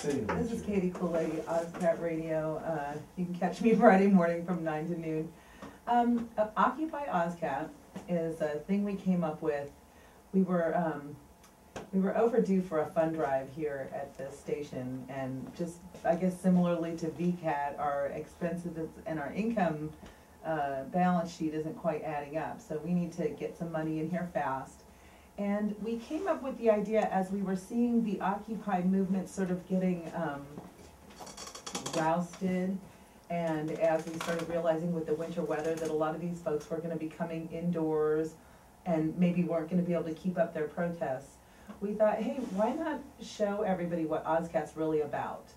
This is Katie Cooley, Ozcat Radio. You can catch me Friday morning from 9 to noon. Occupy Ozcat is a thing we came up with. We were overdue for a fund drive here at the station, and just, I guess similarly to VCAT, our expenses and our income balance sheet isn't quite adding up. So we need to get some money in here fast. And we came up with the idea as we were seeing the Occupy movement sort of getting rousted, and as we started realizing with the winter weather that a lot of these folks were going to be coming indoors and maybe weren't going to be able to keep up their protests, we thought, hey, why not show everybody what Ozcat's really about?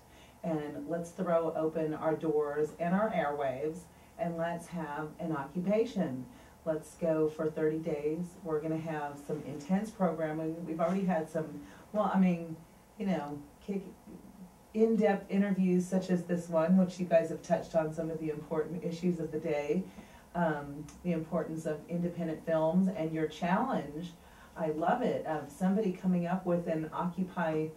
And let's throw open our doors and our airwaves, and let's have an occupation. Let's go for 30 days. We're going to have some intense programming. We've already had some, well, I mean, you know, in-depth interviews such as this one, which you guys have touched on some of the important issues of the day, the importance of independent films, and your challenge, I love it, of somebody coming up with an Occupy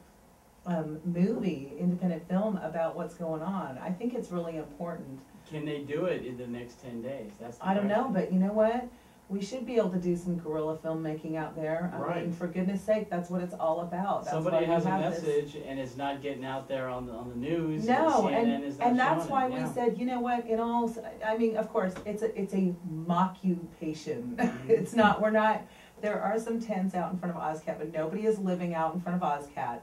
movie, independent film about what's going on. I think it's really important. Can they do it in the next 10 days? That's the I don't know, question. but you know what? We should be able to do some guerrilla filmmaking out there. I mean, for goodness sake, that's what it's all about. That's Somebody has a this message and it's not getting out there on the news. No, CNN is not and that's showing why it. we Yeah. said, you know what? In all, I mean, of course, it's a mockupation. It's not. We're not. There are some tents out in front of Ozcat, but nobody is living out in front of Ozcat.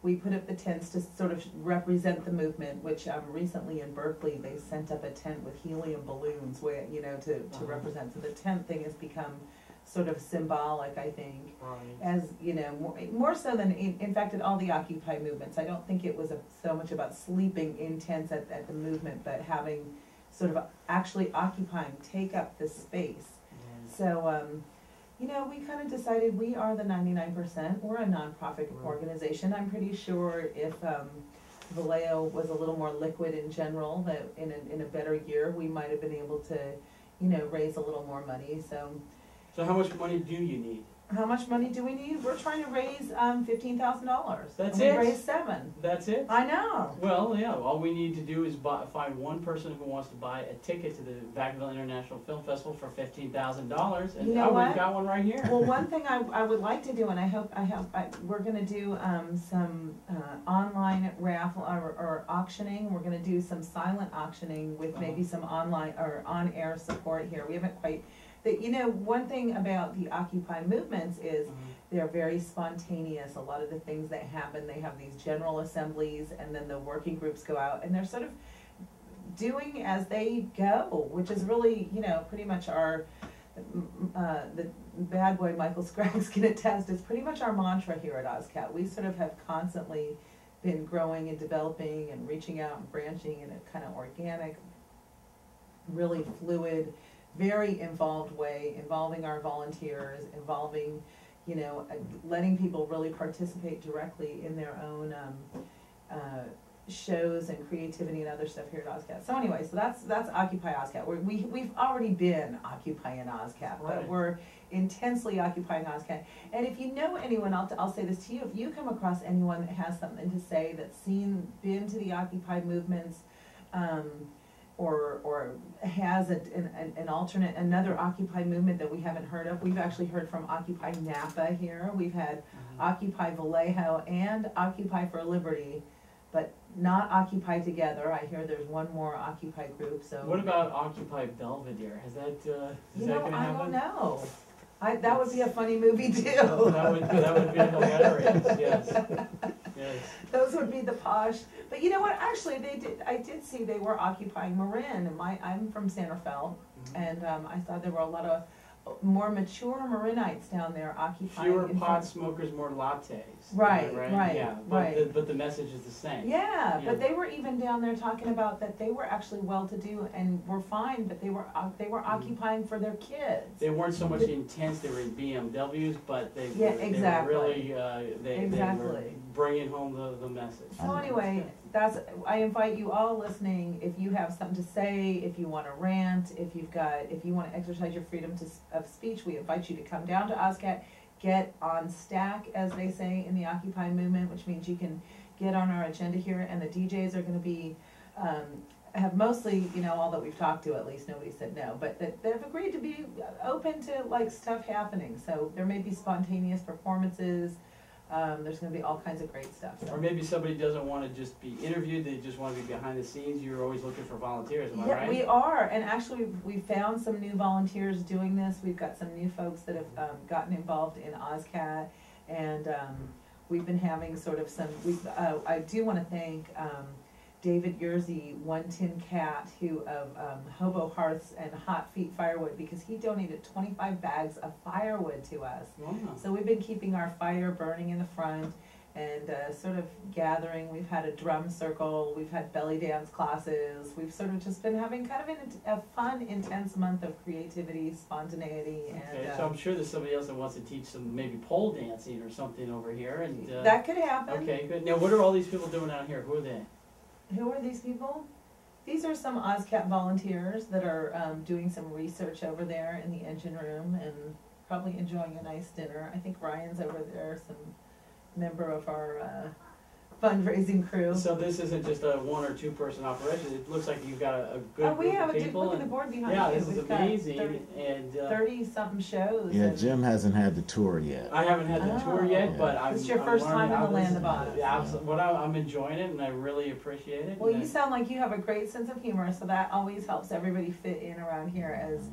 We put up the tents to sort of represent the movement, which recently in Berkeley they sent up a tent with helium balloons, where, you know, to represent. So the tent thing has become sort of symbolic, I think, as, you know, more so than in fact at all the Occupy movements. I don't think it was so much about sleeping in tents at the movement, but having sort of actually occupying, take up the space. So. You know, we kind of decided we are the 99%. We're a nonprofit organization. I'm pretty sure if Vallejo was a little more liquid in general, that in a better year, we might have been able to, you know, raise a little more money. So how much money do you need? How much money do we need? We're trying to raise $15,000. That's it? We raised $7,000. That's it? I know. Well, yeah, all we need to do is find one person who wants to buy a ticket to the Vacaville International Film Festival for $15,000, and you know we've got one right here. Well, one thing I would like to do, and I hope we're going to do some online raffle or auctioning. We're going to do some silent auctioning with maybe some online or on-air support here. We haven't quite. You know, one thing about the Occupy movements is they're very spontaneous. A lot of the things that happen, they have these general assemblies, and then the working groups go out, and they're sort of doing as they go, which is really, you know, pretty much our, the bad boy Michael Scraggs can attest, it's pretty much our mantra here at Ozcat. We sort of have constantly been growing and developing and reaching out and branching in a kind of organic, really fluid, very involved way, involving our volunteers, involving, you know, letting people really participate directly in their own shows and creativity and other stuff here at Ozcat. So anyway, so that's Occupy Ozcat. We've already been occupying Ozcat, but we're intensely occupying Ozcat. And if you know anyone, I'll say this to you, if you come across anyone that has something to say, that's been to the Occupy movements, or has an alternate, another Occupy movement that we haven't heard of. We've actually heard from Occupy Napa here. We've had Occupy Vallejo and Occupy for Liberty, but not Occupy together. I hear there's one more Occupy group. So what about Occupy Belvedere? Has that is that going to happen? I don't know. That would be a funny movie too. that would be hilarious. Yes. Yes. Those would be the posh. But you know what? Actually, I did see they were occupying Marin. I'm from Sanderfeld, and I thought there were a lot of more mature Marinites down there occupying. Fewer pot smokers, more lattes. Right. Yeah, but the message is the same. Yeah, but they were even down there talking about that they were actually well-to-do and were fine, but they were occupying for their kids. They weren't so much intense. They were in BMWs, but they were really they were bringing home the message. So anyway, I invite you all listening, if you have something to say, if you want to rant, if you want to exercise your freedom of speech, we invite you to come down to Ozcat, get on stack, as they say in the Occupy movement, which means you can get on our agenda here, and the DJs are gonna be, have mostly, you know, all that we've talked to, at least nobody said no, but they've agreed to be open to like stuff happening, so there may be spontaneous performances, there's gonna be all kinds of great stuff. So. Or maybe somebody doesn't want to just be interviewed, they just want to be behind the scenes. You're always looking for volunteers, am I right? We are, and actually we found some new volunteers doing this. We've got some new folks that have gotten involved in Ozcat, and we've been having sort of some, I do want to thank David Yerzy, One Tin Cat, who of Hobo Hearths and Hot Feet Firewood, because he donated 25 bags of firewood to us. Wow. So we've been keeping our fire burning in the front and sort of gathering. We've had a drum circle, we've had belly dance classes, we've sort of just been having kind of a fun, intense month of creativity, spontaneity, and okay, so I'm sure there's somebody else that wants to teach some maybe pole dancing or something over here, and that could happen. Okay, good. Now, what are all these people doing out here? Who are they? Who are these people? These are some Ozcat volunteers that are doing some research over there in the engine room and probably enjoying a nice dinner. I think Ryan's over there, some member of our fundraising crew. So this isn't just a 1 or 2 person operation. It looks like you've got a good we group have of people. Look at the board behind yeah, you. this is We've amazing. Got 30-something shows. Yeah, Jim hasn't had the tour yet. I haven't had the tour yet, Yeah. but I'm. It's your I'm first time learning in the how land this- of Oz. Yeah, absolutely. I'm enjoying it, and I really appreciate it. Well, and you sound like you have a great sense of humor, so that always helps everybody fit in around here as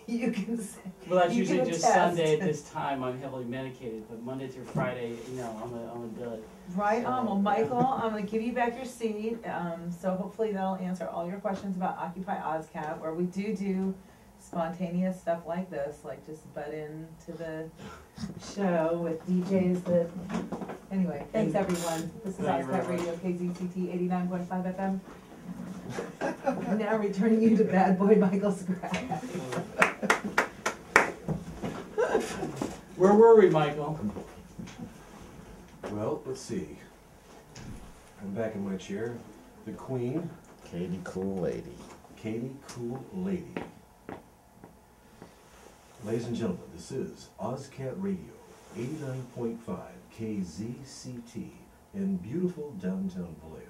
you can say. Well, that's you usually can just attest. Sunday at this time. I'm heavily medicated, but Monday through Friday, you know, I'm a dud. Right So, on. Well, Michael, I'm going to give you back your seat. So hopefully that'll answer all your questions about Occupy Ozcat, where we do spontaneous stuff like this, like just butt into the show with DJs that. Anyway, thanks everyone. This is Thank you Ozcat very Radio, KZCT 89.5 FM. Now returning you to bad boy Michael Scraggs. Where were we, Michael? Well, let's see. I'm back in my chair. The Queen, Katie Cool Lady. Katie Cool Lady. Ladies and gentlemen, this is Ozcat Radio, 89.5 KZCT in beautiful downtown Vallejo.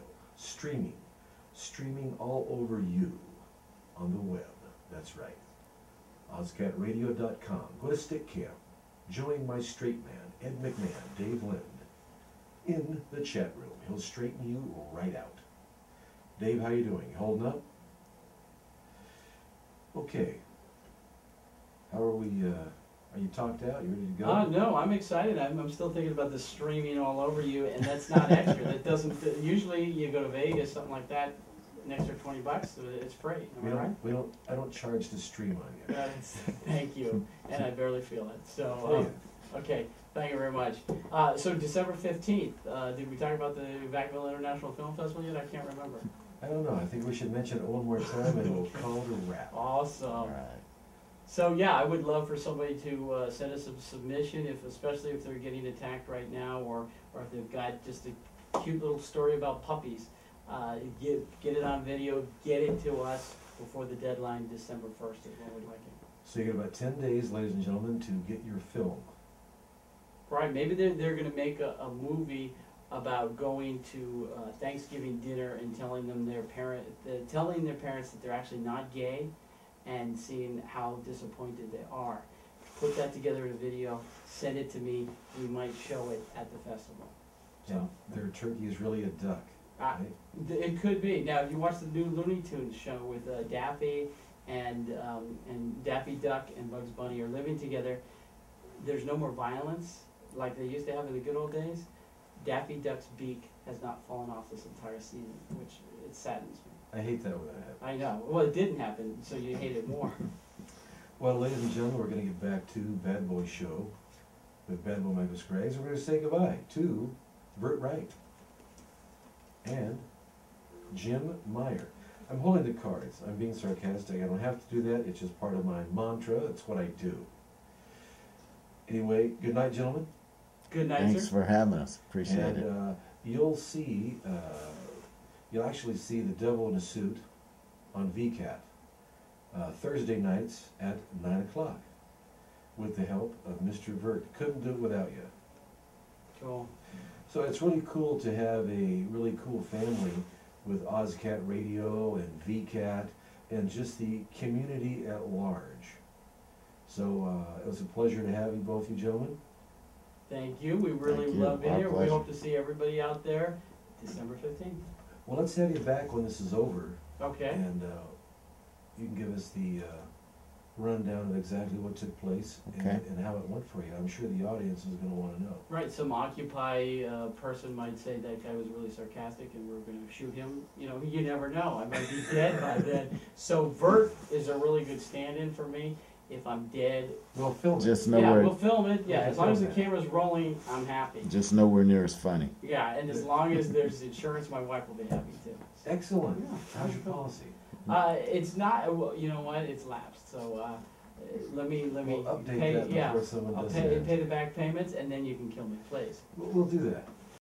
Streaming all over you on the web. That's right. OzcatRadio.com. Go to Stick Camp. Join my straight man, Ed McMahon, Dave Lind, in the chat room. He'll straighten you right out. Dave, how you doing? You holding up? Okay. How are we, are you talked out? You ready to go? No, I'm excited. I'm still thinking about the streaming all over you, and that's not extra. That doesn't, usually you go to Vegas, something like that, an extra $20, it's free, am I right? I don't charge to stream on you. Thank you, and I barely feel it, so, Oh, okay, thank you very much. So December 15th, did we talk about the Vacaville International Film Festival yet? I can't remember. I don't know. I think we should mention it one more time and we'll call it a wrap. Awesome. All right. So yeah, I would love for somebody to send us a submission, especially if they're getting attacked right now, or if they've got just a cute little story about puppies. Get it on video, get it to us before the deadline, December 1st is when we'd like it. So you got about 10 days, ladies and gentlemen, to get your film. Right, maybe they're going to make a movie about going to Thanksgiving dinner and telling their parents that they're actually not gay, and seeing how disappointed they are. Put that together in a video, send it to me, we might show it at the festival. And their turkey is really a duck. Right? It could be. Now, if you watch the new Looney Tunes show with Daffy and Daffy Duck and Bugs Bunny are living together, there's no more violence like they used to have in the good old days. Daffy Duck's beak has not fallen off this entire season, which it saddens me. I hate that when that happens. I know. Well, it didn't happen, so you hate it more. Well, ladies and gentlemen, we're going to get back to Bad Boy Show with Bad Boy Michael Scraggs. We're going to say goodbye to Vert Wright and Jim Meyer. I'm holding the cards. I'm being sarcastic. I don't have to do that. It's just part of my mantra. It's what I do. Anyway, good night, gentlemen. Good night, Thanks sir. for having us. Appreciate And it. you'll actually see The Devil in a Suit on VCAT Thursday nights at 9 o'clock with the help of Mr. Vert. Couldn't do it without you. Cool. So it's really cool to have a really cool family with Ozcat Radio and VCAT and just the community at large. So it was a pleasure to have you, both you gentlemen. Thank you, we really Thank you. love being Our here, we pleasure. hope to see everybody out there December 15th. Well, let's have you back when this is over, Okay, and you can give us the rundown of exactly what took place Okay. and how it went for you. I'm sure the audience is going to want to know. right, some Occupy person might say that guy was really sarcastic and we're gonna shoot him, you know, you never know, I might be dead by then. So Vert is a really good stand-in for me, if I'm dead, Well, film it. Just yeah, nowhere, we'll film it, yeah, Yeah, as long as the film that. camera's rolling, I'm happy. just nowhere near as funny. Yeah, and as long as there's insurance, my wife will be happy too. Excellent. Yeah. How's your policy? It's not, well, you know what, it's lapsed, so, let me We'll update pay, that yeah, before someone I'll does pay that. the back payments and then you can kill me, please. We'll do that.